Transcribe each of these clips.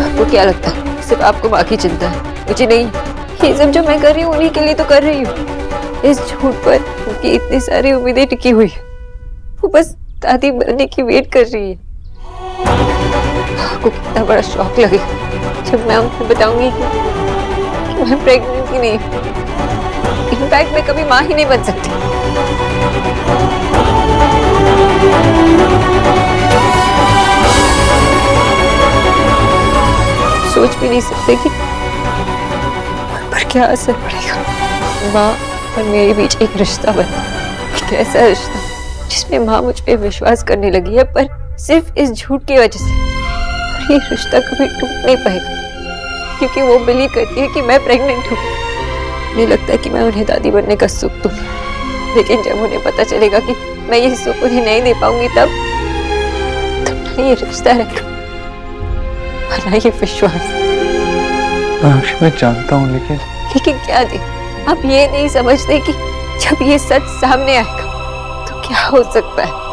आपको क्या लगता है सिर्फ आपको माँ की चिंता है? मुझे नहीं। ये सब जो मैं कर रही हूँ उन्हीं के लिए तो कर रही हूँ। इस झूठ पर उनकी इतनी सारी उम्मीदें टिकी हुई है। वो बस दादी बनने की वेट कर रही है। आपको कितना बड़ा शौक लगेगा जब मैं उनको बताऊंगी कि मैं प्रेग्नेंट ही नहीं। इनफैक्ट मैं कभी माँ ही नहीं बन सकती। सोच भी नहीं सकते कि पर क्या असर पड़ेगा। माँ और मेरे बीच एक रिश्ता बना, एक ऐसा रिश्ता जिसमें माँ मुझ पे विश्वास करने लगी है, पर सिर्फ इस झूठ की वजह से। और ये रिश्ता कभी टूट नहीं पाएगा क्योंकि वो बिलीव करती है कि मैं प्रेग्नेंट हूँ। मुझे लगता है कि मैं उन्हें दादी बनने का सुख दूंगी, लेकिन जब उन्हें पता चलेगा कि मैं ये सुख उन्हें नहीं दे पाऊंगी तब ना ये रिश्ता रहेगा और ना ये विश्वास। मैं जानता हूँ लेकिन क्या दे? आप ये नहीं समझते कि जब ये सच सामने आएगा तो क्या हो सकता है?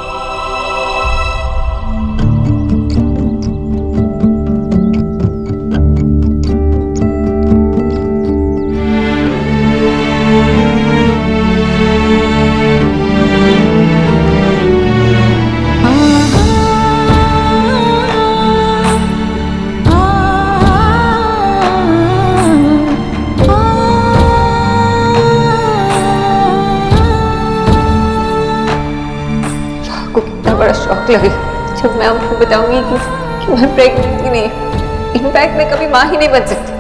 बड़ा शौक लगेगा जब मैं उनको बताऊंगी कि मैं प्रेग्नेंट ही नहीं। इनफैक्ट मैं कभी माँ ही नहीं बन सकती।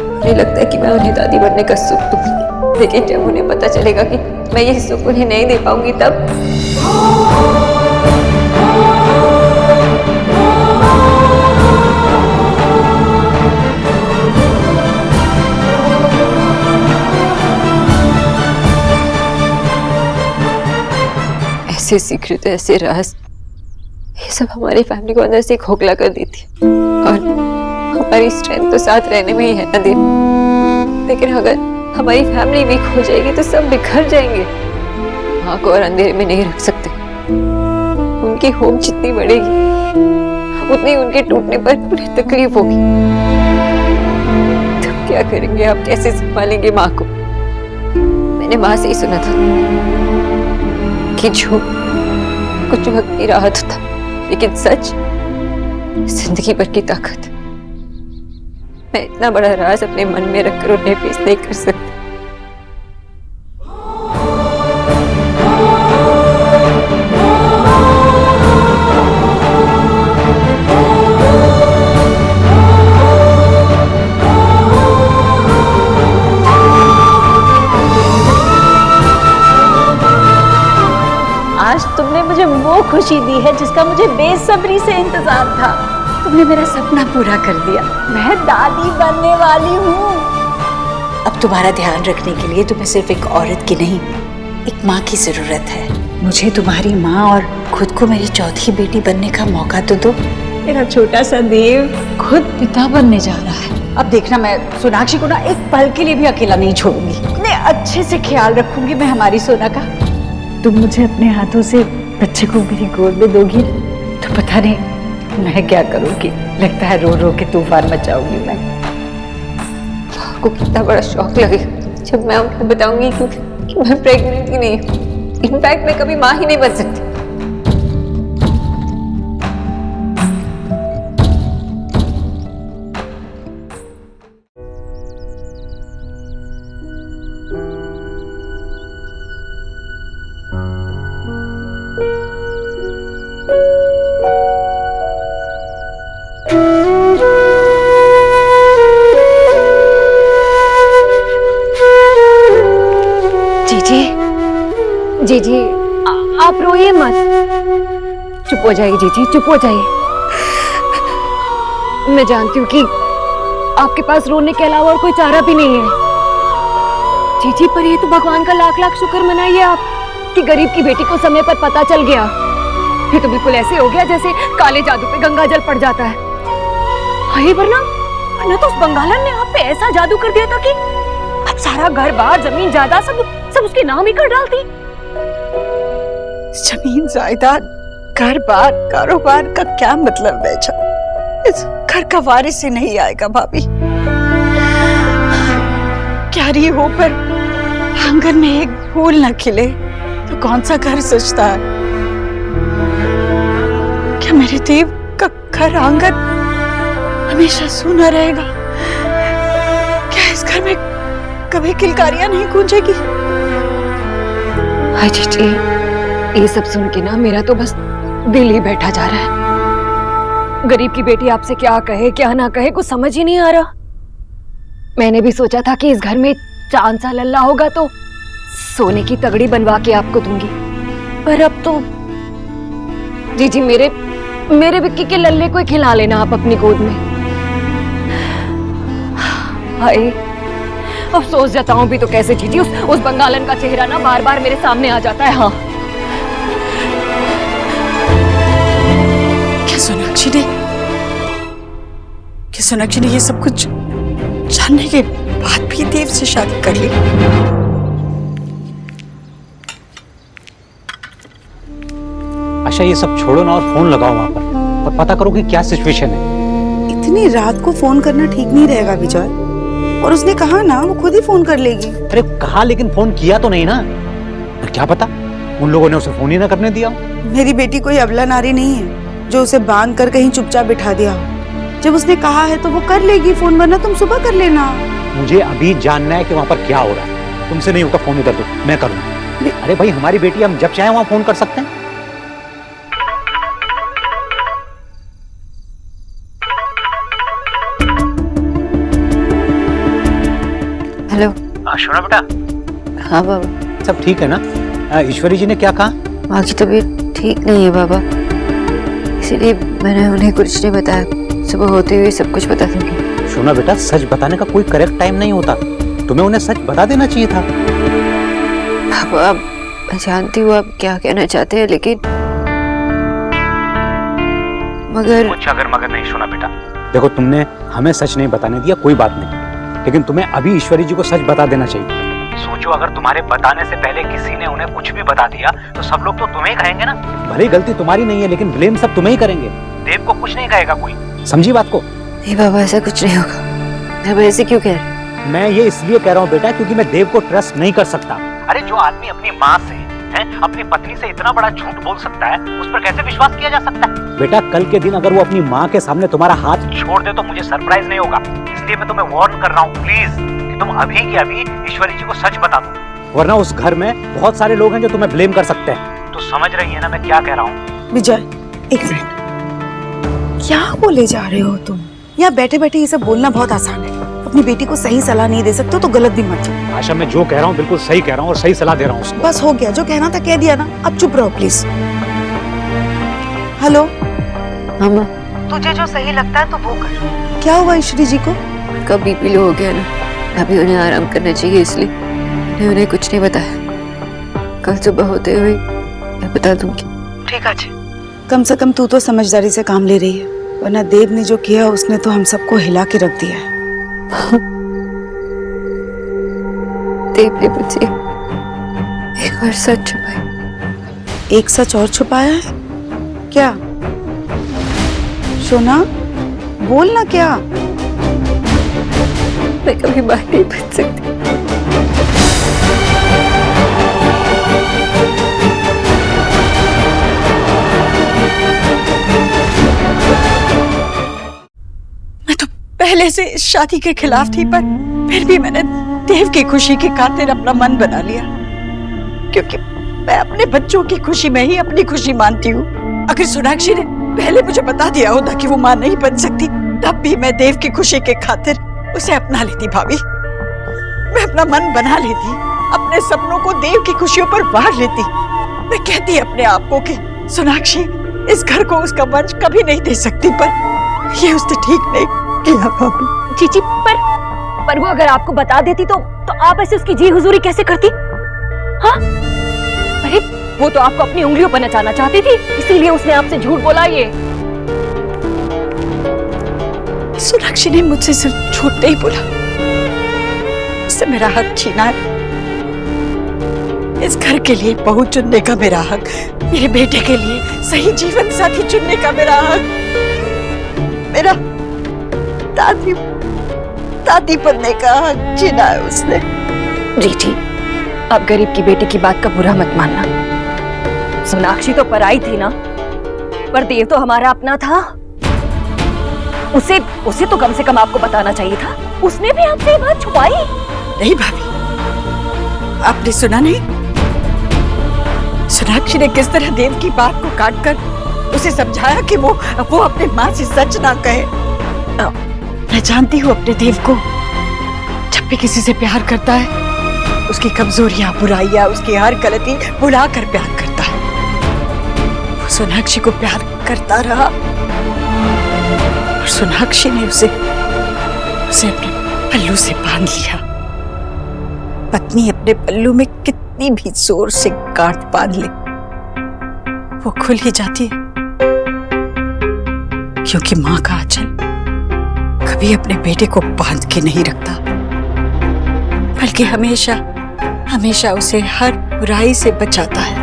मुझे लगता है कि मैं उन्हें दादी बनने का सुख दूंगी, लेकिन जब उन्हें पता चलेगा कि मैं ये सुख उन्हें नहीं दे पाऊंगी तब ऐसे सीक्रेट, ऐसे राज, ये सब हमारी फैमिली को अंदर से खोखला कर देती है। और हमारी स्ट्रेंथ तो साथ रहने में ही है ना देव, लेकिन अगर हमारी फैमिली वीक हो जाएगी तो सब बिखर जाएंगे। माँ को और अंधेरे में नहीं रख सकते। उनकी होप जितनी बढ़ेगी उतनी उनके टूटने पर उन्हें तकलीफ होगी। तब क्या करेंगे आप? कैसे संभालेंगे माँ को? मैंने माँ से ही सुना था कि जो कुछ वक्त की राहत था, लेकिन सच जिंदगी भर की ताकत। मैं इतना बड़ा राज अपने मन में रखकर उन्हें फेस नहीं कर सकती। आज तुमने मुझे वो खुशी दी है जिसका मुझे बेसब्री से इंतजार था। तुमने मेरा सपना पूरा कर दिया। मैं दादी बनने वाली हूँ। अब तुम्हारा ध्यान रखने के लिए तुम्हें सिर्फ एक औरत की नहीं, एक माँ की जरूरत है। मुझे तुम्हारी माँ और खुद को मेरी चौथी बेटी बनने का मौका तो दो। मेरा छोटा सा देव खुद पिता बनने जा रहा है। अब देखना, मैं सोनाक्षी को ना एक पल के लिए भी अकेला नहीं छोड़ूंगी। इतने अच्छे से ख्याल रखूंगी मैं हमारी सोना का। तुम मुझे अपने हाथों से बच्चे को मेरी गोद में दोगी तो पता नहीं मैं क्या करूंगी। लगता है रो रो के तूफान मचाऊंगी मैं। आपको कितना बड़ा शौक लगेगा जब मैं उनको बताऊंगी कि मैं प्रेग्नेंट ही नहीं। इनफैक्ट मैं कभी माँ ही नहीं बन सकती। जीजी आप रोइए मत। चुप हो जाइए जीजी, चुप हो जाइए। मैं जानती हूँ कि आपके पास रोने के अलावा और कोई चारा भी नहीं है जीजी, पर ये तो भगवान का लाख लाख शुक्र मनाइए आप कि गरीब की बेटी को समय पर पता चल गया। ये तो बिल्कुल ऐसे हो गया जैसे काले जादू पे गंगा जल पड़ जाता है। हाय, वरना तो उस बंगालन ने आप पे ऐसा जादू कर दिया था कि अब सारा घर बार जमीन जायदाद सब उसके नाम ही कर डालती। जमीन जायदाद घर बार कारोबार का क्या मतलब बेचा? इस घर का वारिस ही नहीं आएगा भाभी। क्यारी हो पर आंगन में एक फूल न खिले तो कौन सा घर सजता है? क्या मेरे देव का घर आंगन हमेशा सूना रहेगा? क्या इस घर में कभी किलकारियां नहीं गूंजेगी? हाय जीजी, ये सब सुन के ना मेरा तो बस दिल ही बैठा जा रहा है। गरीब की बेटी आपसे क्या कहे क्या ना कहे कुछ समझ ही नहीं आ रहा। मैंने भी सोचा था कि इस घर में चांद सा लल्ला होगा तो सोने की तगड़ी बनवा के आपको दूंगी, पर अब तो जीजी मेरे विक्की के लल्ले को ही खिला लेना आप अपनी गोद में। हाय, अफसोस जताऊं भी तो कैसे जीजी, उस बंगालन का चेहरा ना बार बार मेरे सामने आ जाता है। हाँ, सोनाक्षी ने ये सब कुछ जानने के बाद भी देव से शादी कर ली। अच्छा ये सब छोड़ो ना और फोन लगाओ वहां पर और पता करो कि क्या सिचुएशन है। इतनी रात को फोन करना ठीक नहीं रहेगा विजय, और उसने कहा ना वो खुद ही फोन कर लेगी। अरे कहा, लेकिन फोन किया तो नहीं ना। क्या पता उन लोगों ने उसे फोन ही ना करने दिया। मेरी बेटी कोई अबला नारी नहीं है जो उसे बांध कर कहीं चुपचाप बिठा दिया। जब उसने कहा है तो वो कर लेगी फोन, वरना तुम सुबह कर लेना। मुझे अभी जानना है कि वहां पर क्या हो रहा है। तुमसे नहीं होगा, फोन इधर दो, मैं करूंगा। अरे भाई हमारी बेटी, हम जब चाहे वहां फोन कर सकते हैं। हेलो। सुना बेटा? हाँ बाबा। सब ठीक है ना? ईश्वरी जी ने क्या कहा? माँ की तबीयत ठीक नहीं है बाबा, इसीलिए मैंने उन्हें कुछ नहीं बताया। सुबह होते हुए सब कुछ बता दूंगी। सुना बेटा, सच बताने का कोई करेक्ट टाइम नहीं होता। तुम्हें उन्हें सच बता देना चाहिए था। बाबा मैं जानती हूँ आप क्या कहना चाहते हैं, लेकिन मगर कुछ अगर मगर नहीं। सुना बेटा, देखो तुमने हमें सच नहीं बताने दिया, कोई बात नहीं, लेकिन तुम्हें अभी ईश्वरी जी को सच बता देना चाहिए। सोचो अगर तुम्हारे बताने से पहले किसी ने उन्हें कुछ भी बता दिया तो सब लोग तो तुम्हें ही कहेंगे ना। भले ही गलती तुम्हारी नहीं है, लेकिन ब्लेम सब तुम्हें ही करेंगे। देव को कुछ नहीं कहेगा कोई, समझी बात को? नहीं बाबा, ऐसा कुछ नहीं होगा। अब ऐसे क्यों कह रहे? मैं ये इसलिए कह रहा हूँ बेटा क्योंकि मैं देव को ट्रस्ट नहीं कर सकता। अरे जो आदमी अपनी माँ से अपनी पत्नी से इतना बड़ा झूठ बोल सकता है, उस पर कैसे विश्वास किया जा सकता है? बेटा कल के दिन अगर वो अपनी माँ के सामने तुम्हारा हाथ छोड़ दे तो मुझे सरप्राइज नहीं होगा। इसलिए मैं तुम्हें वार्न कर रहा हूँ प्लीज कि तुम अभी के अभी ईश्वरी जी को सच बता दो, वरना उस घर में बहुत सारे लोग हैं जो तुम्हें ब्लेम कर सकते हैं। तो समझ रही है ना मैं क्या कह रहा हूँ? विजय एक मिनट, क्या बोले जा रहे हो तुम? यहाँ बैठे बैठे ये सब बोलना बहुत आसान है। अपनी बेटी को सही सलाह नहीं दे सकते हो तो गलत भी मत जाओ। आशा, मैं जो कह रहा हूँ बिल्कुल सही कह रहा हूँ और सही सलाह दे रहा हूँ उसको। बस हो गया, जो कहना था कह दिया ना, अब चुप रहो प्लीज। हेलो मामा, तुझे जो सही लगता है तो वो कर। क्या हुआ ईश्वरी जी को? उनका बीपी लो हो गया ना, अभी उन्हें आराम करना चाहिए, इसलिए मैंने उन्हें कुछ नहीं बताया। कल सुबह होते हुए मैं बता दूंगी। ठीक है, कम से कम तू तो समझदारी से काम ले रही है, वरना देव ने जो किया उसने तो हम सबको हिला के रख दिया है। देव ने मुझसे एक और सच छुपाया। एक सच और छुपाया है? क्या? सोना बोल ना, क्या? मैं कभी मां नहीं बन सकती। मैं तो पहले से इस शादी के खिलाफ थी, पर फिर भी मैंने देव की खुशी की खातिर अपना मन बना लिया, क्योंकि मैं अपने बच्चों की खुशी में ही अपनी खुशी मानती हूँ। अगर सोनाक्षी ने पहले मुझे बता दिया होता कि वो मां नहीं बन सकती, तब भी मैं देव की खुशी के खातिर उसे अपना लेती भाभी। मैं अपना मन बना लेती, अपने सपनों को देव की खुशियों पर वार लेती। मैं कहती अपने आप को कि सोनाक्षी इस घर को उसका वंश कभी नहीं दे सकती, पर ये उसने ठीक नहीं किया भाभी। चीची, पर वो अगर आपको बता देती तो आप ऐसे उसकी जी हुजूरी कैसे करती? हाँ, अरे वो तो आपको अपनी उंगलियों पर नचाना चाहती थी, इसीलिए उसने आपसे झूठ बोला। ये सोनाक्षी ने मुझसे सिर्फ झूठ नहीं बोला, उससे मेरा हक छीना है। इस घर के लिए बहू चुनने का मेरा हक, मेरे बेटे के लिए सही जीवन साथी चुनने का मेरा हक, मेरा दादी दादी बनने का हक छीना है उसने। जी आप गरीब की बेटी की बात का बुरा मत मानना। सोनाक्षी तो पराई थी ना, पर देव तो हमारा अपना था। उसे तो कम से कम आपको बताना चाहिए था। उसने भी आपसे ये बात छुपाई। नहीं भाभी, आपने सुना नहीं? सोनाक्षी ने किस तरह देव की बात को काट कर उसे समझाया कि वो अपने माँ से सच ना कहे। मैं जानती हूँ अपने देव को, जब भी किसी से प्यार करता है उसकी कमजोरियां, बुराइयां, उसकी हर गलती भुला कर प्यार करता है। वो सोनाक्षी को प्यार करता रहा और सोनाक्षी ने उसे अपने पल्लू से बांध लिया। पत्नी अपने पल्लू में कितनी भी जोर से गांठ बांध ले, वो खुल ही जाती है, क्योंकि मां का आंचल कभी अपने बेटे को बांध के नहीं रखता, बल्कि हमेशा हमेशा उसे हर बुराई से बचाता है।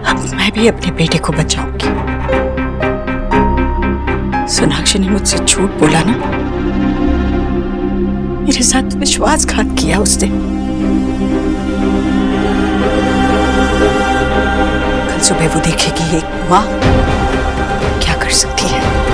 अब मैं भी अपने बेटे को बचाऊंगी। सोनाक्षी ने मुझसे झूठ बोला ना, मेरे साथ विश्वासघात किया उसने। कल सुबह वो देखेगी एक माँ क्या कर सकती है।